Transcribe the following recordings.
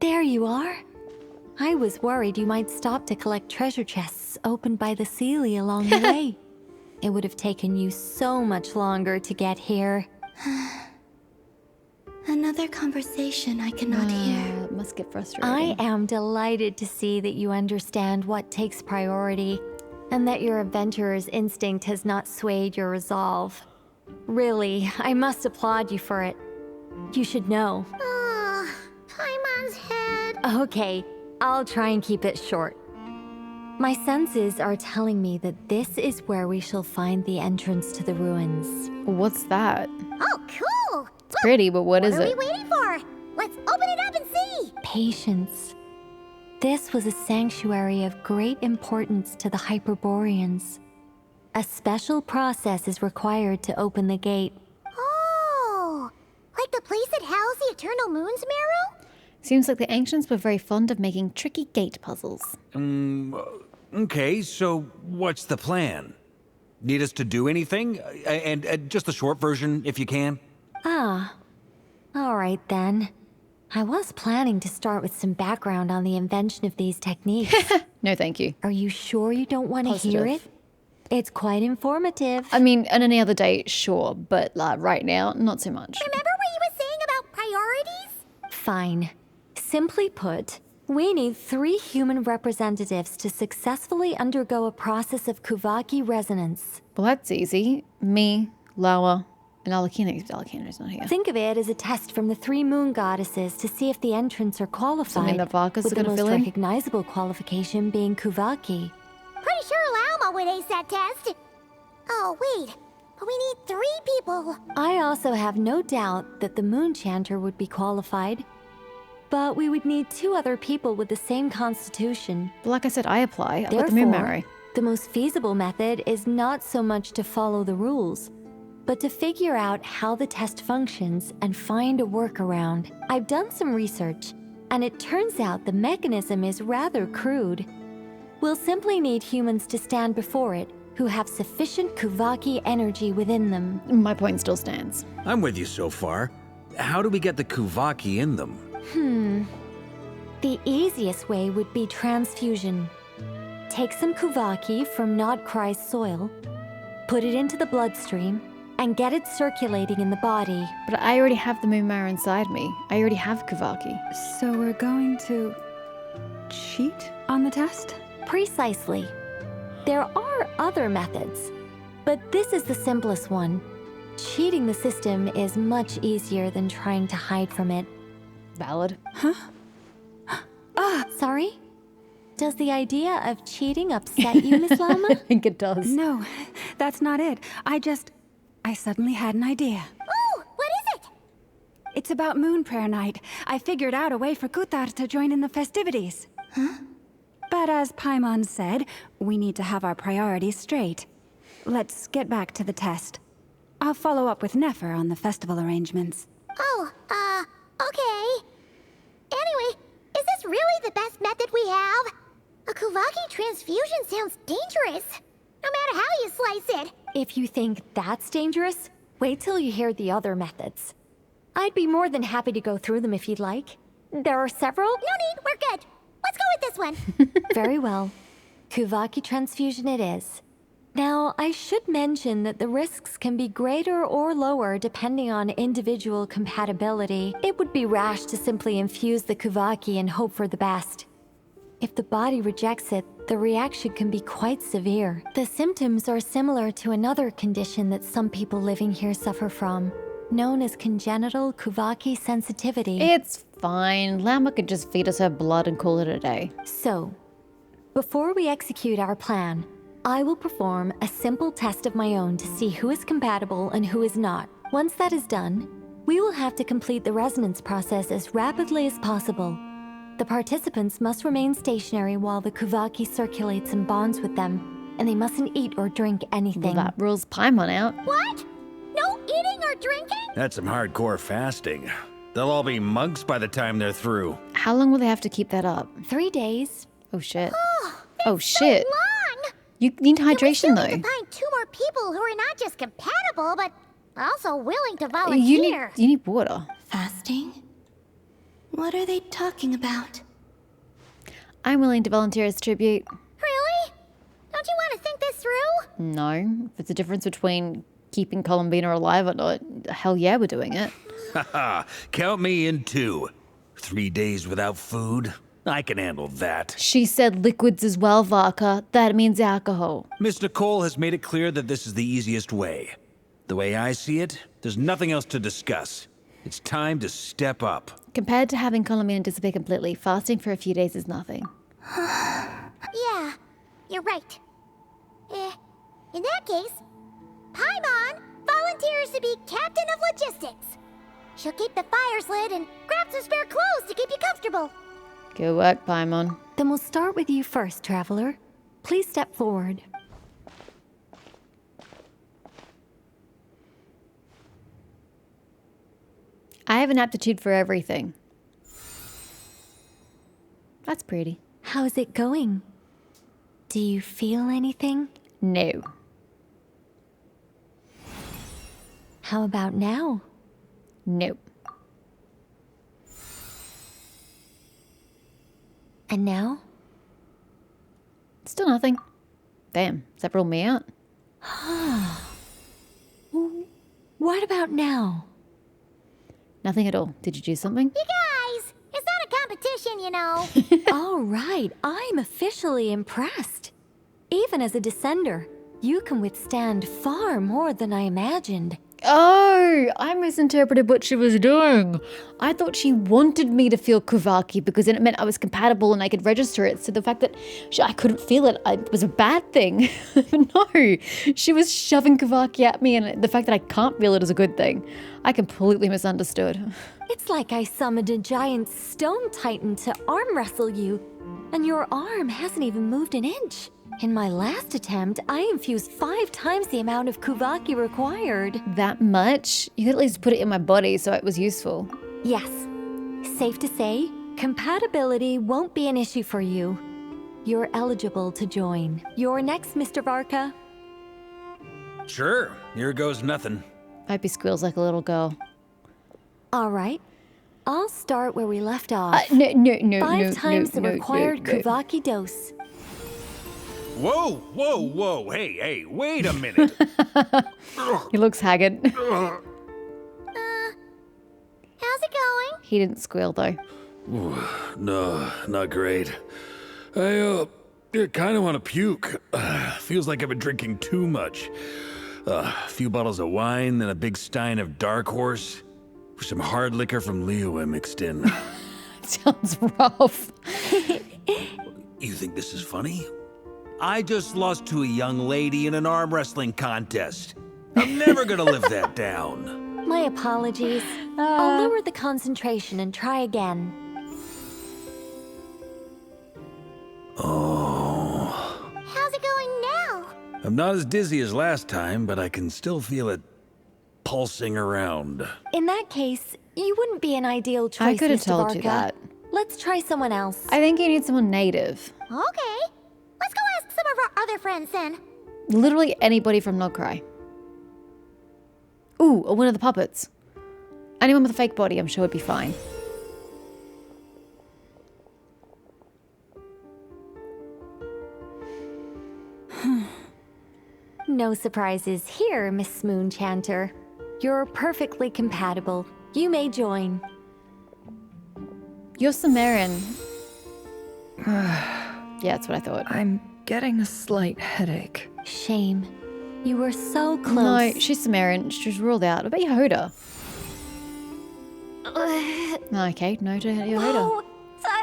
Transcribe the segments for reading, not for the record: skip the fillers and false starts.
There you are. I was worried you might stop to collect treasure chests opened by the Seelie along the way. It would have taken you so much longer to get here. Another conversation I cannot hear. It must get frustrating. I am delighted to see that you understand what takes priority, and that your adventurer's instinct has not swayed your resolve. Really, I must applaud you for it. You should know. Paimon's head. Okay, I'll try and keep it short. My senses are telling me that this is where we shall find the entrance to the ruins. What's that? Oh, cool! It's pretty, but what is What are it? we waiting for? Let's open it up and see! Patience. This was a sanctuary of great importance to the Hyperboreans. A special process is required to open the gate. Oh! Like the place that housed the Eternal Moon's Marrow? Seems like the ancients were very fond of making tricky gate puzzles. Okay, so what's the plan? Need us to do anything? And just the short version, if you can. Ah. All right then. I was planning to start with some background on the invention of these techniques. No, thank you. Are you sure you don't want to hear it? Positive. It's quite informative. I mean, on any other day, sure, but like right now, not so much. Remember what you were saying about priorities? Fine. Simply put, we need 3 human representatives to successfully undergo a process of Kuvaki resonance. Well, that's easy. Me, Lawa, and Alakina, except Alakina's not here. Think of it as a test from the 3 moon goddesses to see if the entrants are qualified. Something that Varkas with is gonna the fill most in? recognizable qualification being Kuvaki. Pretty sure Lauma would ace that test. Oh, wait. But we need 3 people. I also have no doubt that the moon chanter would be qualified. But we would need 2 other people with the same constitution. But like I said, I apply. I've got the moon marrow. The most feasible method is not so much to follow the rules, but to figure out how the test functions and find a workaround. I've done some research, and it turns out the mechanism is rather crude. We'll simply need humans to stand before it who have sufficient Kuvaki energy within them. My point still stands. I'm with you so far. How do we get the Kuvaki in them? The easiest way would be transfusion. Take some Kuvaki from Nodcry's soil, put it into the bloodstream, and get it circulating in the body. But I already have the moon marrow inside me. I already have Kuvaki. So we're going to cheat on the test? Precisely. There are other methods, but this is the simplest one. Cheating the system is much easier than trying to hide from it. Valid. Sorry? Does the idea of cheating upset you, Miss Lama? I think it does. No, that's not it. I suddenly had an idea. Oh, what is it? It's about Moon Prayer Night. I figured out a way for Kuthar to join in the festivities. But as Paimon said, we need to have our priorities straight. Let's get back to the test. I'll follow up with Nefer on the festival arrangements. Oh, okay. Anyway, is this really the best method we have? A Kuvaki transfusion sounds dangerous, no matter how you slice it. If you think that's dangerous, wait till you hear the other methods. I'd be more than happy to go through them if you'd like. There are several. No need, we're good. Let's go with this one. Very well. Kuvaki transfusion it is. Now, I should mention that the risks can be greater or lower depending on individual compatibility. It would be rash to simply infuse the Kuvaki and hope for the best. If the body rejects it, the reaction can be quite severe. The symptoms are similar to another condition that some people living here suffer from, known as congenital Kuvaki sensitivity. It's fine. Lama could just feed us her blood and call it a day. So, before we execute our plan, I will perform a simple test of my own to see who is compatible and who is not. Once that is done, we will have to complete the resonance process as rapidly as possible. The participants must remain stationary while the Kuvaki circulates and bonds with them, and they mustn't eat or drink anything. Well, that rules Paimon out. What? No eating or drinking? That's some hardcore fasting. They'll all be monks by the time they're through. How long will they have to keep that up? 3 days. Oh, shit. Oh, Oh, shit. long! You need hydration, We still though. need to find 2 more people who are not just compatible, but also willing to You volunteer. need water. Fasting? What are they talking about? I'm willing to volunteer as tribute. Really? Don't you want to think this through? No. If it's a difference between keeping Columbina alive or not, hell yeah, we're doing it. Haha, count me in too. 3 days without food? I can handle that. She said liquids as well, Varka. That means alcohol. Miss Nicole has made it clear that this is the easiest way. The way I see it, there's nothing else to discuss. It's time to step up. Compared to having Columbina disappear completely, fasting for a few days is nothing. Yeah, you're right. In that case, Paimon volunteers to be captain of logistics. She'll keep the fires lit and grab some spare clothes to keep you comfortable. Good work, Paimon. Then we'll start with you first, Traveler. Please step forward. I have an aptitude for everything. That's pretty. How's it going? Do you feel anything? No. How about now? Nope. And now? Still nothing. Damn, does that rule me out? What about now? Nothing at all. Did you do something? You guys, it's not a competition, you know. All right, I'm officially impressed. Even as a descender, you can withstand far more than I imagined. Oh, I misinterpreted what she was doing. I thought she wanted me to feel Kuvaki because then it meant I was compatible and I could register it. So the fact that I couldn't feel it was a bad thing. No, she was shoving Kuvaki at me, and the fact that I can't feel it is a good thing. I completely misunderstood. It's like I summoned a giant stone titan to arm wrestle you, and your arm hasn't even moved an inch. In my last attempt, I infused 5 times the amount of Kuvaki required. That much? You could at least put it in my body so it was useful. Yes. Safe to say, compatibility won't be an issue for you. You're eligible to join. You're next, Mr. Varka. Sure, here goes nothing. Hope he squeals like a little girl. All right. I'll start where we left off. No, 5 times the no, required no. Kuvaki dose. Whoa, hey, wait a minute. He looks haggard. How's it going? He didn't squeal though. No, not great. I kind of want to puke. Feels like I've been drinking too much. A few bottles of wine, then a big stein of Dark Horse. Some hard liquor from Liyue mixed in. Sounds rough. You think this is funny? I just lost to a young lady in an arm wrestling contest. I'm never gonna live that down. My apologies. I'll lower the concentration and try again. Oh. How's it going now? I'm not as dizzy as last time, but I can still feel it pulsing around. In that case, you wouldn't be an ideal choice, I could have Mr. told you Varka. that. Let's try someone else. I think you need someone native. Okay. Let's go ask some of our other friends then. Literally anybody from Nogcry. Ooh, or one of the puppets. Anyone with a fake body, I'm sure would be fine. No surprises here, Miss Moonchanter. You're perfectly compatible. You may join. You're Sumerian. Yeah, that's what I thought. I'm getting a slight headache. Shame. You were so close. No, she's Sumerian. She's ruled out. What about Yehuda? Okay, no to Yehuda. Oh,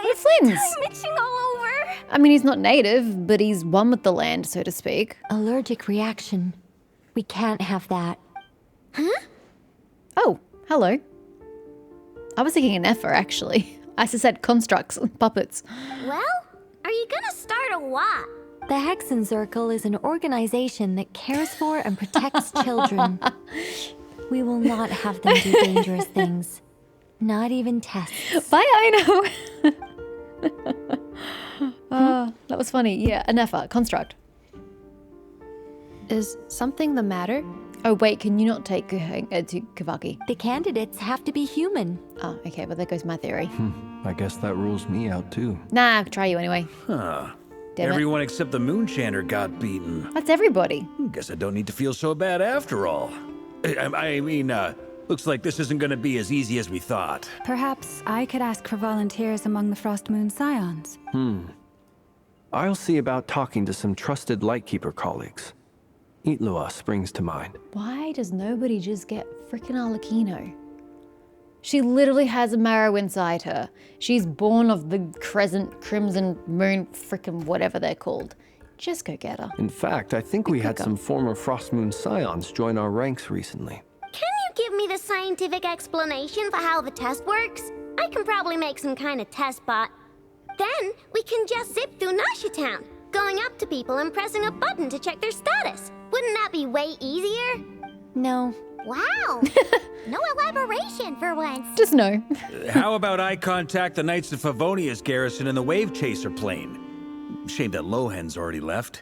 We're twins. mixing all over. I mean, he's not native, but he's one with the land, so to speak. Allergic reaction. We can't have that. Oh, hello. I was thinking an Aether, actually. I just said constructs, puppets. Well, are you gonna start a what? The Hexen Circle is an organization that cares for and protects children. We will not have them do dangerous things. Not even tests. Bye, I know. That was funny. Yeah, an Aether, construct. Is something the matter? Oh, wait, can you not take to Kavaki? The candidates have to be human. Oh, okay, but there goes my theory. I guess that rules me out too. Nah, try you anyway. Huh. Damn it. Everyone except the Moonchander got beaten. That's everybody. Guess I don't need to feel so bad after all. I mean, looks like this isn't gonna be as easy as we thought. Perhaps I could ask for volunteers among the Frost Moon Scions. I'll see about talking to some trusted Lightkeeper colleagues. Itlua springs to mind. Why does nobody just get frickin' Arlecchino? She literally has a marrow inside her. She's born of the crescent, crimson, moon, frickin' whatever they're called. Just go get her. In fact, I think we had some former Frost Moon Scions join our ranks recently. Can you give me the scientific explanation for how the test works? I can probably make some kind of test bot. Then we can just zip through Nasha Town, going up to people and pressing a button to check their status. Wouldn't that be way easier? No. Wow. No elaboration for once. Just no. How about I contact the Knights of Favonia's garrison in the Wave Chaser plane? Shame that Lohan's already left.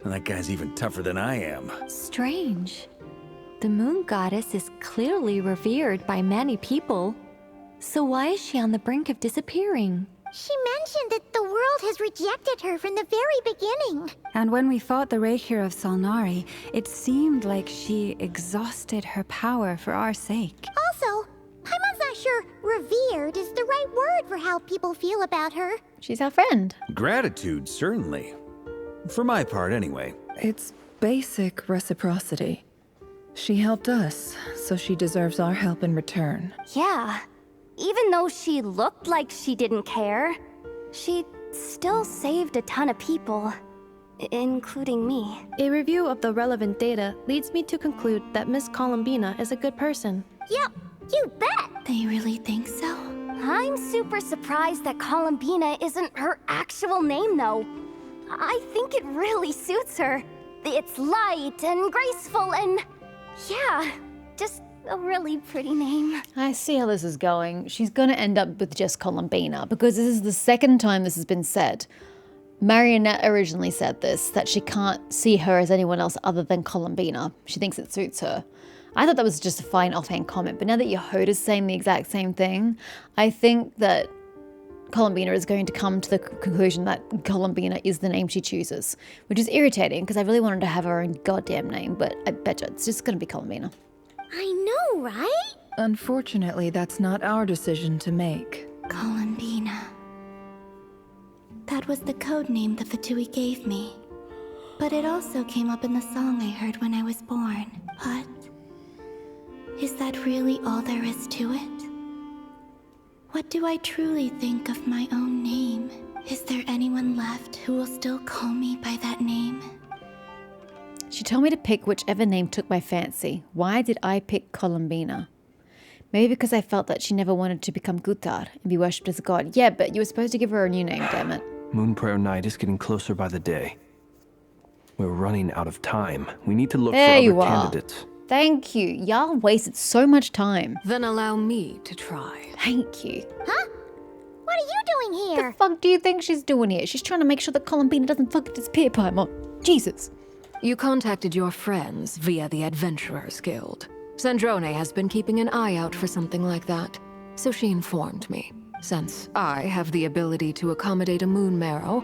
And that guy's even tougher than I am. Strange. The moon goddess is clearly revered by many people. So why is she on the brink of disappearing? She mentioned that the world has rejected her from the very beginning. And when we fought the Raikir of Salnari, it seemed like she exhausted her power for our sake. Also, Paimon's not sure revered is the right word for how people feel about her. She's our friend. Gratitude, certainly. For my part, anyway. It's basic reciprocity. She helped us, so she deserves our help in return. Yeah. Even though she looked like she didn't care, she still saved a ton of people, including me. A review of the relevant data leads me to conclude that Miss Columbina is a good person. Yep, you bet. They really think so? I'm super surprised that Columbina isn't her actual name, though. I think it really suits her. It's light and graceful and... yeah, just a really pretty name. I see how this is going. She's going to end up with just Columbina because this is the second time this has been said. Marionette originally said this, that she can't see her as anyone else other than Columbina. She thinks it suits her. I thought that was just a fine offhand comment, but now that Yehoda's saying the exact same thing, I think that Columbina is going to come to the conclusion that Columbina is the name she chooses, which is irritating because I really wanted to have her own goddamn name, but I betcha it's just going to be Columbina. I know, right? Unfortunately, that's not our decision to make. Columbina. That was the code name the Fatui gave me. But it also came up in the song I heard when I was born. But is that really all there is to it? What do I truly think of my own name? Is there anyone left who will still call me by that name? She told me to pick whichever name took my fancy. Why did I pick Columbina? Maybe because I felt that she never wanted to become Gutar and be worshipped as a god. Yeah, but you were supposed to give her a new name, damn it. Moon Prayer Night is getting closer by the day. We're running out of time. We need to look There for you other are. candidates. Thank you. Y'all wasted so much time. Then allow me to try. Thank you. Huh? What are you doing What here? the fuck do you think she's doing here? She's trying to make sure that Columbina doesn't fucking disappear, Paimon. Jesus. You contacted your friends via the Adventurers Guild. Sandrone has been keeping an eye out for something like that, so she informed me. Since I have the ability to accommodate a moon marrow,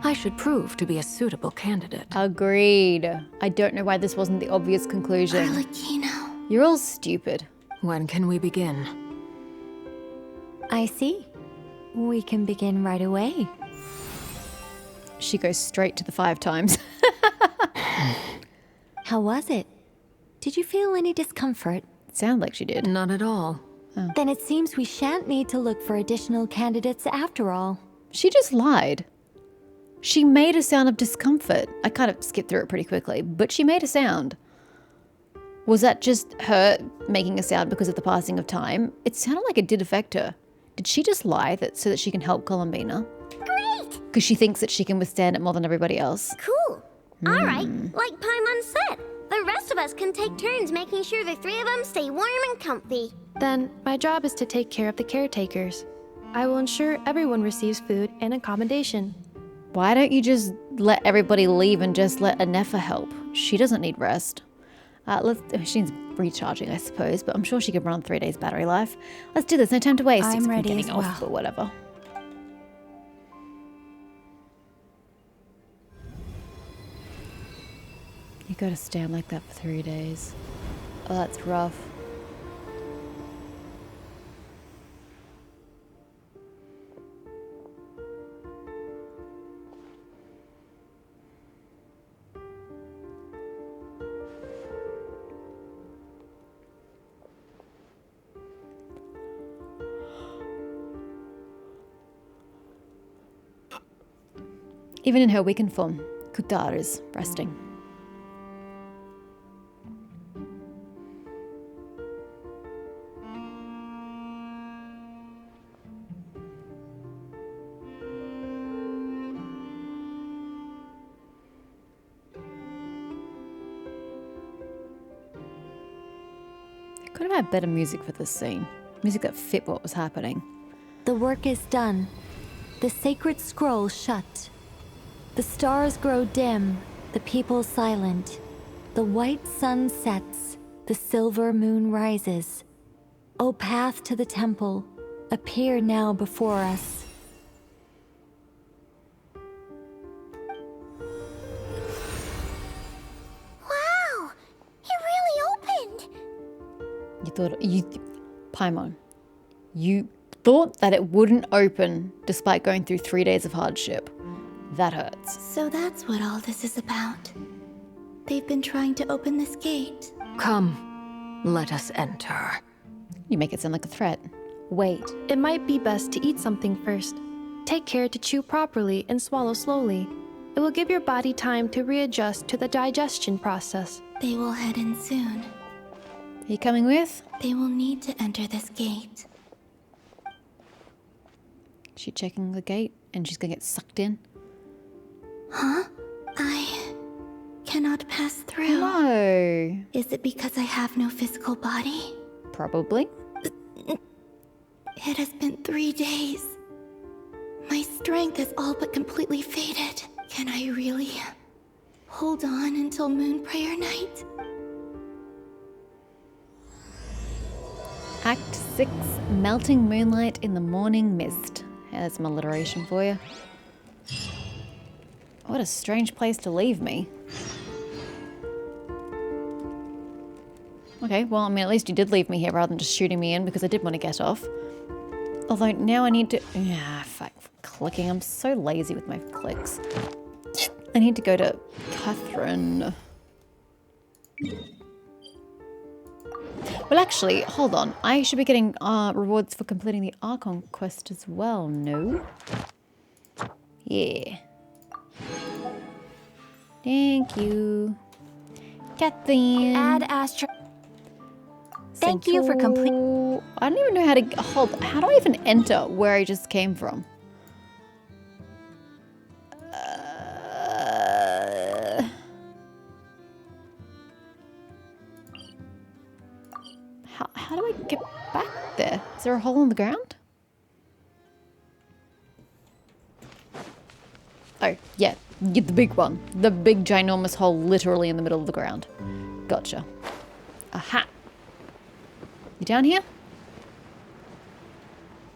I should prove to be a suitable candidate. Agreed. I don't know why this wasn't the obvious conclusion. Arlecchino. You're all stupid. When can we begin? I see. We can begin right away. She goes straight to the 5 times. How was it? Did you feel any discomfort? Sound like she did. Not at all. Then it seems we shan't need to look for additional candidates after all. She just lied. She made a sound of discomfort. I kind of skipped through it pretty quickly, but she made a sound. Was that just her making a sound because of the passing of time? It sounded like it did affect her. Did she just lie so that she can help Columbina? Great! Because she thinks that she can withstand it more than everybody else. Cool. All right, like Paimon said, the rest of us can take turns making sure the 3 of them stay warm and comfy. Then, my job is to take care of the caretakers. I will ensure everyone receives food and accommodation. Why don't you just let everybody leave and just let Anefa help? She doesn't need rest. She needs recharging, I suppose, but I'm sure she could run on 3 days battery life. Let's do this. No time to waste. I'm except for ready getting as off, well. but whatever. You gotta stand like that for 3 days. Oh, that's rough. Even in her weakened form, Kutar is resting. Could have had better music for this scene. Music that fit what was happening. The work is done. The sacred scroll shut. The stars grow dim, the people silent. The white sun sets, the silver moon rises. O path to the temple, appear now before us. Wow! It really opened! Paimon, you thought that it wouldn't open despite going through 3 days of hardship. That hurts. So that's what all this is about. They've been trying to open this gate. Come, let us enter. You make it sound like a threat. Wait. It might be best to eat something first. Take care to chew properly and swallow slowly. It will give your body time to readjust to the digestion process. They will head in soon. Are you coming with? They will need to enter this gate. She's checking the gate and she's gonna get sucked in. Huh? I cannot pass through. No. Is it because I have no physical body? Probably. It has been 3 days. My strength has all but completely faded. Can I really hold on until Moon Prayer Night? Act 6, Melting Moonlight in the Morning Mist. There's some alliteration for you. What a strange place to leave me. Okay, well, I mean, at least you did leave me here rather than just shooting me in because I did want to get off. Although now I need to... Yeah, fuck, clicking. I'm so lazy with my clicks. I need to go to Catherine. Well, actually, hold on. I should be getting rewards for completing the Archon quest as well, no? Yeah. Thank you. Catherine. Add Astra. Thank you for complete. I don't even know how to hold. How do I even enter where I just came from? How do I get back there? Is there a hole in the ground? Oh, yeah. Get the big one. The big ginormous hole literally in the middle of the ground. Gotcha. Aha. You down here?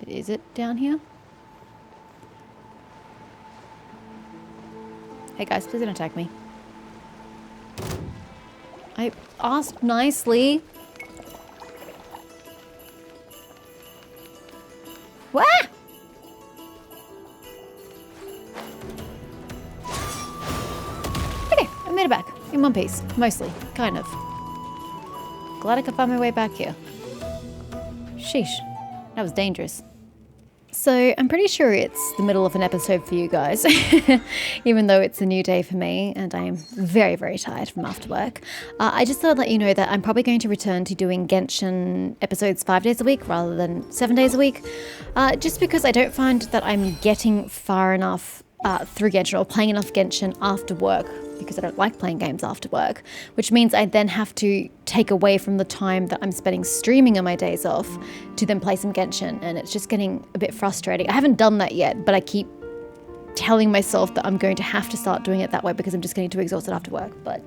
Is it down here? Hey guys, please don't attack me. I asked nicely. Wah! Okay, I made it back. In one piece. Mostly. Kind of. Glad I could find my way back here. Sheesh. That was dangerous. So, I'm pretty sure it's the middle of an episode for you guys, even though it's a new day for me, and I am very, very tired from after work. I just thought I'd let you know that I'm probably going to return to doing Genshin episodes 5 days a week rather than 7 days a week, just because I don't find that I'm getting far enough through Genshin or playing enough Genshin after work, because I don't like playing games after work, which means I then have to take away from the time that I'm spending streaming on my days off to then play some Genshin, and it's just getting a bit frustrating. I haven't done that yet, but I keep telling myself that I'm going to have to start doing it that way because I'm just getting too exhausted after work. But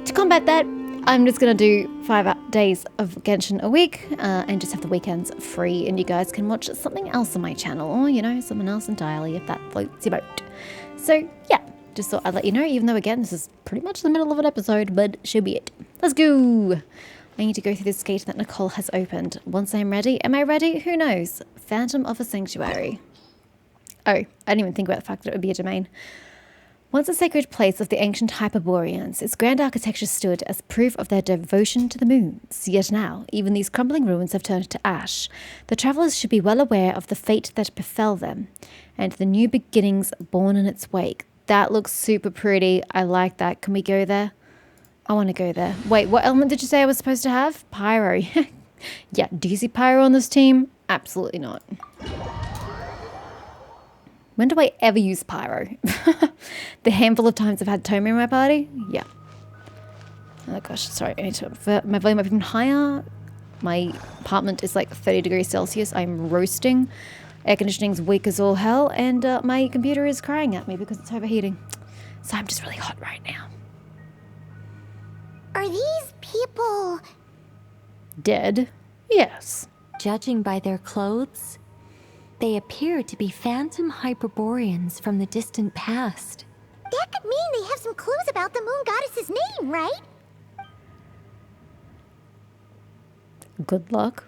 to combat that, I'm just going to do 5 days of Genshin a week and just have the weekends free. And you guys can watch something else on my channel or, you know, someone else entirely if that floats your boat. So, yeah, just thought I'd let you know, even though, again, this is pretty much the middle of an episode, but should be it. Let's go. I need to go through this gate that Nicole has opened. Once I'm ready, am I ready? Who knows? Phantom of a Sanctuary. Oh, I didn't even think about the fact that it would be a domain. Once a sacred place of the ancient Hyperboreans, its grand architecture stood as proof of their devotion to the moons. Yet now, even these crumbling ruins have turned to ash. The travellers should be well aware of the fate that befell them, and the new beginnings born in its wake. That looks super pretty. I like that. Can we go there? I want to go there. Wait, what element did you say I was supposed to have? Pyro. Yeah, do you see Pyro on this team? Absolutely not. When do I ever use Pyro? The handful of times I've had Tomer in my party? Yeah. Oh gosh, sorry, I need to my volume up even higher. My apartment is like 30 degrees Celsius. I'm roasting. Air conditioning's weak as all hell, and my computer is crying at me because it's overheating. So I'm just really hot right now. Are these people... Dead? Yes. Judging by their clothes, they appear to be phantom Hyperboreans from the distant past. That could mean they have some clues about the moon goddess's name, right? Good luck.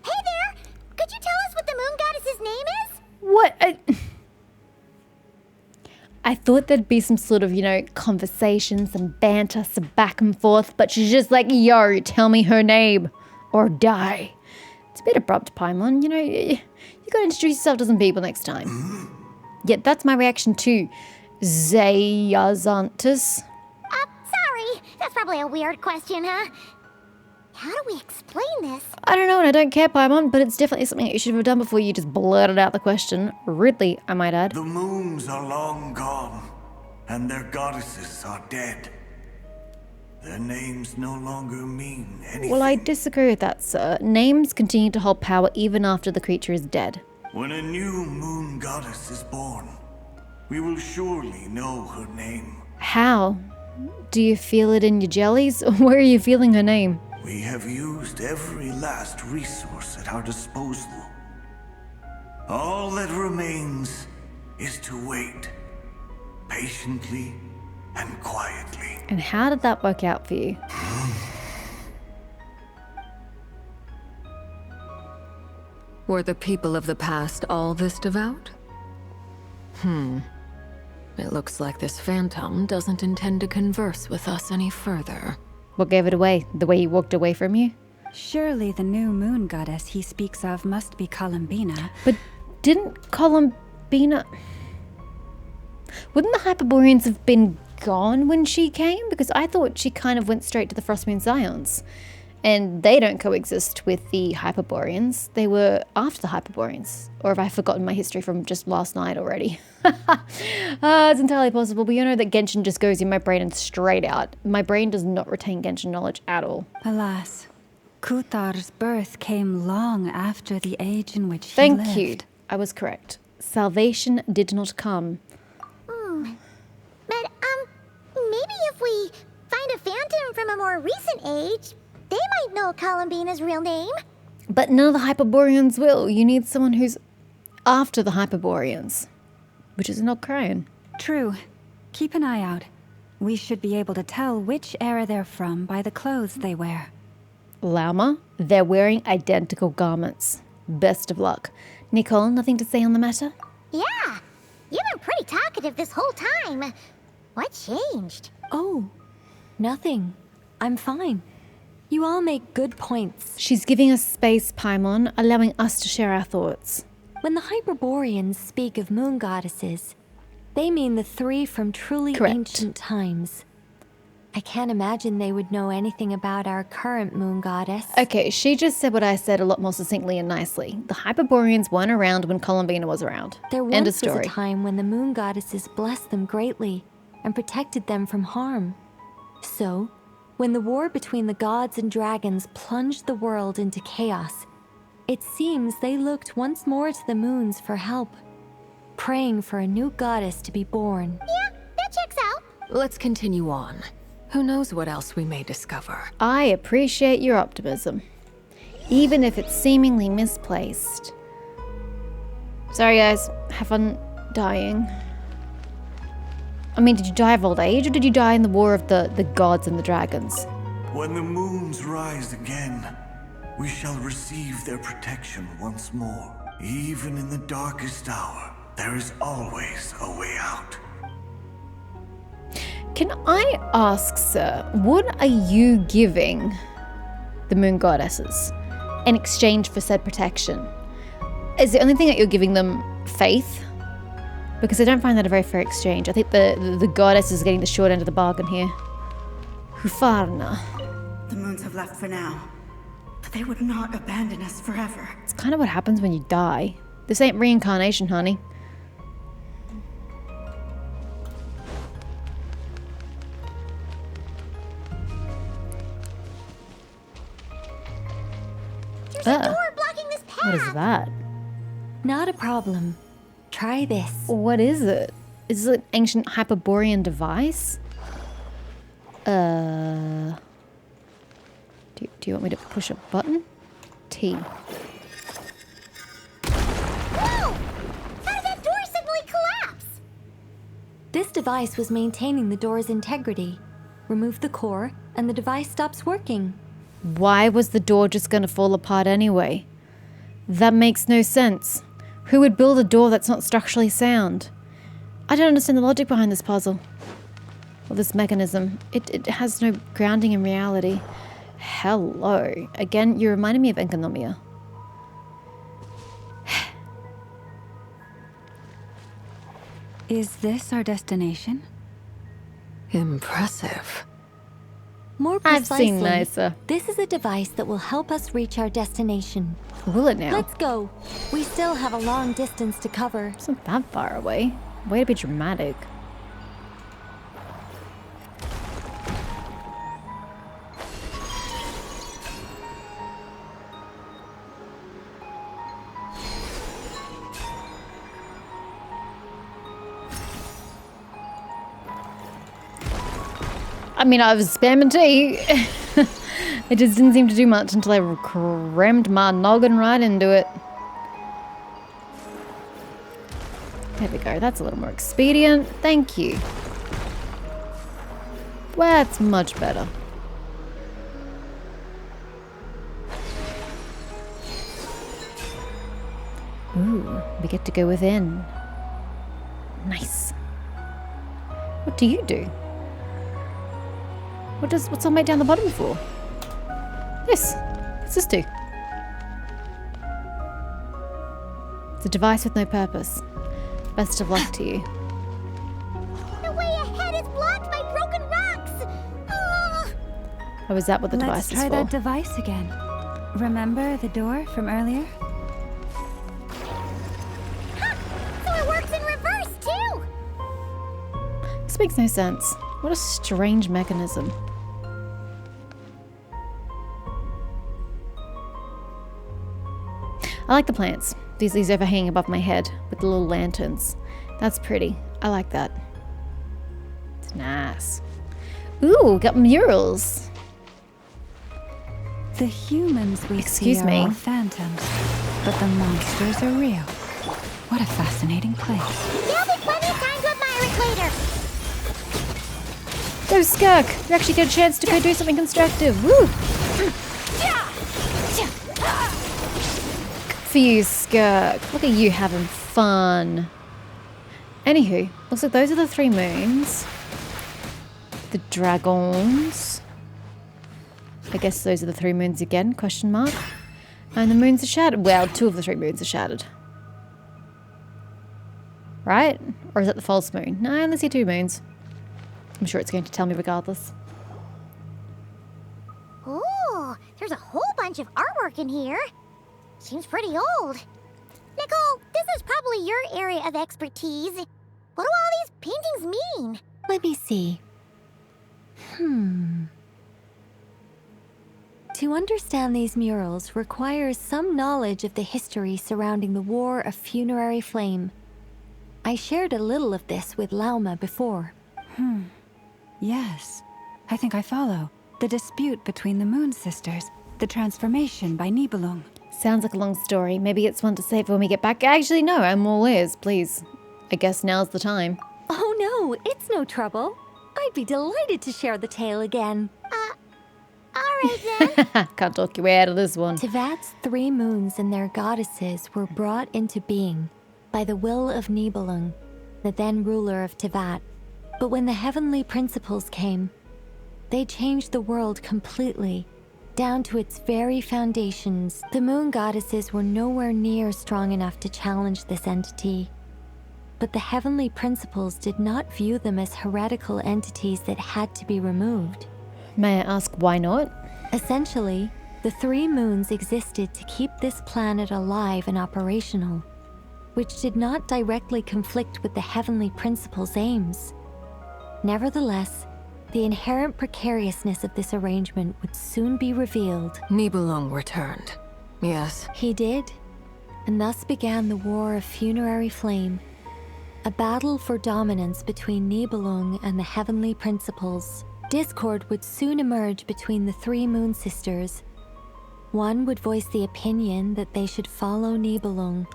Hey there! Could you tell us what the moon goddess's name is? What? I thought there'd be some sort of, you know, conversation, some banter, some back and forth, but she's just like, yo, tell me her name or die. It's a bit abrupt, Paimon. You know, you gotta introduce yourself to some people next time. Yeah, that's my reaction to Zayazantus. Sorry. That's probably a weird question, huh? How do we explain this? I don't know, and I don't care, Paimon, but it's definitely something that you should have done before you just blurted out the question. Rudely, I might add. The moons are long gone, and their goddesses are dead. Their names no longer mean anything. Well, I disagree with that, sir. Names continue to hold power even after the creature is dead. When a new moon goddess is born, we will surely know her name. How? Do you feel it in your jellies? Where are you feeling her name? We have used every last resource at our disposal. All that remains is to wait, patiently and quietly. And how did that work out for you? Were the people of the past all this devout? It looks like this phantom doesn't intend to converse with us any further. What gave it away? The way he walked away from you? Surely the new moon goddess he speaks of must be Columbina. But didn't Columbina... Wouldn't the Hyperboreans have been gone when she came? Because I thought she kind of went straight to the Frostmoon Scions. And they don't coexist with the Hyperboreans. They were after the Hyperboreans. Or have I forgotten my history from just last night already? It's entirely possible, but you know that Genshin just goes in my brain and straight out. My brain does not retain Genshin knowledge at all. Alas, Kuthar's birth came long after the age in which he Thank lived. you. I was correct. Salvation did not come. But, maybe if we find a phantom from a more recent age, they might know Columbina's real name. But none of the Hyperboreans will. You need someone who's after the Hyperboreans, which is not Cryon. True. Keep an eye out. We should be able to tell which era they're from by the clothes they wear. Lauma, they're wearing identical garments. Best of luck. Nicole, nothing to say on the matter? Yeah, you've been pretty talkative this whole time. What changed? Oh, nothing. I'm fine. You all make good points. She's giving us space, Paimon, allowing us to share our thoughts. When the Hyperboreans speak of moon goddesses, they mean the three from truly Correct. ancient times. I can't imagine they would know anything about our current moon goddess. Okay, she just said what I said a lot more succinctly and nicely. The Hyperboreans weren't around when Columbina was around. There End of once was story. a time when the moon goddesses blessed them greatly and protected them from harm. So, when the war between the gods and dragons plunged the world into chaos, it seems they looked once more to the moons for help, praying for a new goddess to be born. Yeah, that checks out. Let's continue on. Who knows what else we may discover? I appreciate your optimism, even if it's seemingly misplaced. Sorry guys, have fun dying. I mean, did you die of old age, or did you die in the war of the gods and the dragons? When the moons rise again, we shall receive their protection once more. Even in the darkest hour, there is always a way out. Can I ask, sir, what are you giving the moon goddesses in exchange for said protection? Is the only thing that you're giving them faith? Because I don't find that a very fair exchange. I think the goddess is getting the short end of the bargain here. Hufarna. The moons have left for now, but they would not abandon us forever. It's kind of what happens when you die. This ain't reincarnation, honey. There's a door blocking this path. What is that? Not a problem. Try this. What is it? Is it an ancient Hyperborean device? Do you want me to push a button? T. Whoa! How did that door suddenly collapse? This device was maintaining the door's integrity. Remove the core, and the device stops working. Why was the door just going to fall apart anyway? That makes no sense. Who would build a door that's not structurally sound? I don't understand the logic behind this puzzle. Or this mechanism. It has no grounding in reality. Hello. Again, you reminded me of Enkanomia. Is this our destination? Impressive. More I've precisely, seen nicer. This is a device that will help us reach our destination. Will it now? Let's go. We still have a long distance to cover. It's not that far away. Way to be dramatic. I mean, I was spamming tea. It just didn't seem to do much until I crammed my noggin right into it. There we go. That's a little more expedient. Thank you. Well, that's much better. Ooh, we get to go within. Nice. What do you do? What's all made down the bottom for? This. What's this do? It's a device with no purpose. Best of luck to you. The way ahead is blocked by broken rocks. Oh. Oh, is that what the device is for? Let's try that device again. Remember the door from earlier? Huh. So it works in reverse too. This makes no sense. What a strange mechanism. I like the plants. These overhanging above my head with the little lanterns. That's pretty. I like that. It's nice. Ooh, got murals. The humans we Excuse see me. are all phantoms, but the monsters are real. What a fascinating place. There'll be plenty of time to admire it later. Go, Skirk! You actually get a chance to go do something constructive. Woo! Good for you, Skirk. Look at you having fun. Anywho, looks like those are the 3 moons. The dragons. I guess those are the 3 moons again, question mark. And the moons are shattered. Well, 2 of the 3 moons are shattered. Right? Or is that the false moon? No, I only see 2 moons. I'm sure it's going to tell me regardless. Ooh, there's a whole bunch of artwork in here. Seems pretty old. Nicole, this is probably your area of expertise. What do all these paintings mean? Let me see. To understand these murals requires some knowledge of the history surrounding the War of Funerary Flame. I shared a little of this with Lauma before. Yes. I think I follow. The dispute between the Moon Sisters. The transformation by Nibelung. Sounds like a long story. Maybe it's one to save when we get back. Actually, no, I'm all ears, please. I guess now's the time. Oh no, it's no trouble. I'd be delighted to share the tale again. Alright then. Can't talk your way out of this one. Tevat's 3 moons and their goddesses were brought into being by the will of Nibelung, the then ruler of Tevat. But when the heavenly principles came, they changed the world completely, down to its very foundations. The moon goddesses were nowhere near strong enough to challenge this entity. But the heavenly principles did not view them as heretical entities that had to be removed. May I ask why not? Essentially, the 3 moons existed to keep this planet alive and operational, which did not directly conflict with the heavenly principles' aims. Nevertheless, the inherent precariousness of this arrangement would soon be revealed. Nibelung returned. Yes. He did, and thus began the War of Funerary Flame, a battle for dominance between Nibelung and the heavenly principles. Discord would soon emerge between the 3 moon sisters. One would voice the opinion that they should follow Nibelung,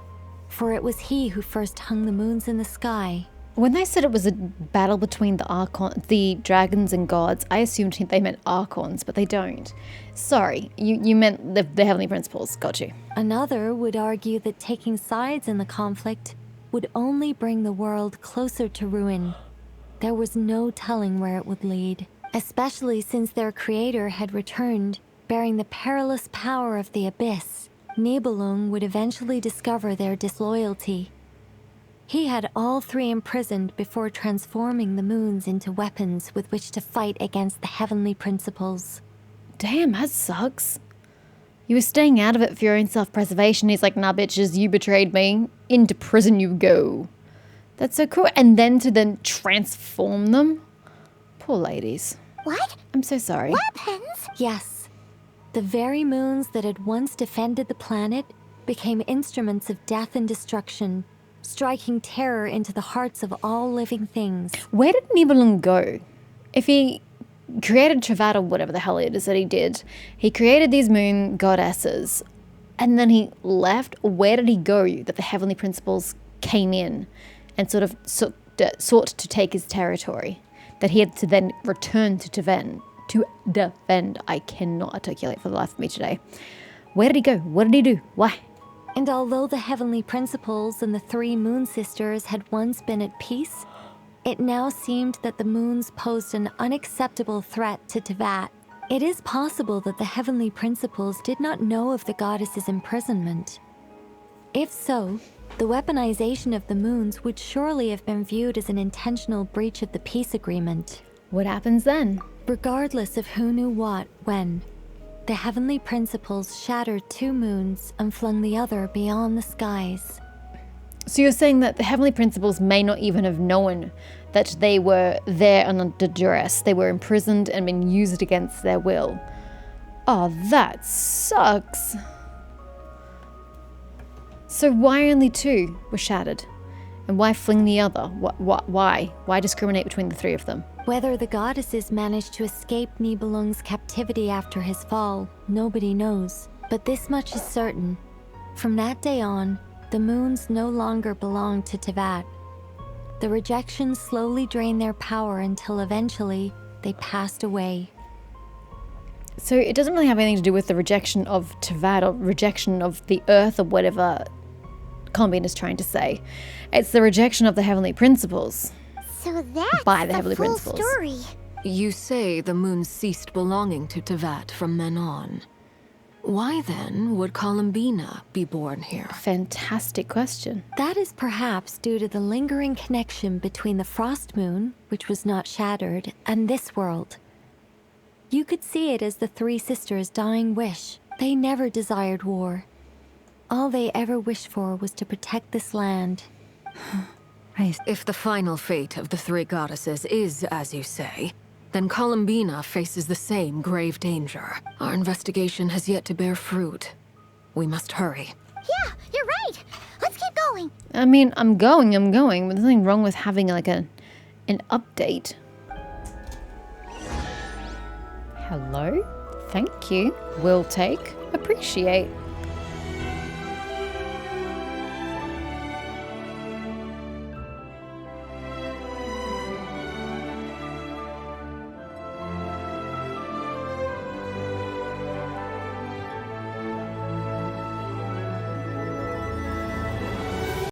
for it was he who first hung the moons in the sky. When they said it was a battle between the dragons and gods, I assumed they meant archons, but they don't. Sorry, you meant the heavenly principles. Got you. Another would argue that taking sides in the conflict would only bring the world closer to ruin. There was no telling where it would lead, especially since their creator had returned, bearing the perilous power of the abyss. Nibelung would eventually discover their disloyalty. He had all 3 imprisoned before transforming the moons into weapons with which to fight against the heavenly principles. Damn, that sucks. You were staying out of it for your own self-preservation. He's like, nah, bitches, you betrayed me. Into prison you go. That's so cool. And then to transform them? Poor ladies. What? I'm so sorry. Weapons? Yes. The very moons that had once defended the planet became instruments of death and destruction, striking terror into the hearts of all living things. Where did Nibelung go? If he created Tevat or whatever the hell it is that he did, he created these moon goddesses, and then he left. Where did he go that the heavenly principles came in and sort of sought to take his territory, that he had to then return to defend? I cannot articulate for the life of me today. Where did he go? What did he do? Why? And although the heavenly principles and the 3 moon sisters had once been at peace, it now seemed that the moons posed an unacceptable threat to Tevat. It is possible that the heavenly principles did not know of the goddess's imprisonment. If so, the weaponization of the moons would surely have been viewed as an intentional breach of the peace agreement. What happens then? Regardless of who knew what, when, the heavenly principles shattered 2 moons and flung the other beyond the skies. So you're saying that the heavenly principles may not even have known that they were there under duress. They were imprisoned and been used against their will. Oh, that sucks. So why only 2 were shattered? And why fling the other? Why? Why discriminate between the 3 of them? Whether the goddesses managed to escape Nibelung's captivity after his fall, nobody knows. But this much is certain. From that day on, the moons no longer belonged to Tevat. The rejection slowly drained their power until eventually they passed away. So it doesn't really have anything to do with the rejection of Tevat or rejection of the earth or whatever Columbine is trying to say. It's the rejection of the heavenly principles. So that's by the heavenly full principles. Story. You say the moon ceased belonging to Tevat from then on. Why then would Columbina be born here? Fantastic question. That is perhaps due to the lingering connection between the Frost Moon, which was not shattered, and this world. You could see it as the 3 sisters' dying wish. They never desired war. All they ever wished for was to protect this land. If the final fate of the 3 goddesses is as you say, then Columbina faces the same grave danger. Our investigation has yet to bear fruit. We must hurry. Yeah, you're right. Let's keep going. I mean, I'm going, but there's nothing wrong with having like an update. Hello? Thank you. Will take. Appreciate.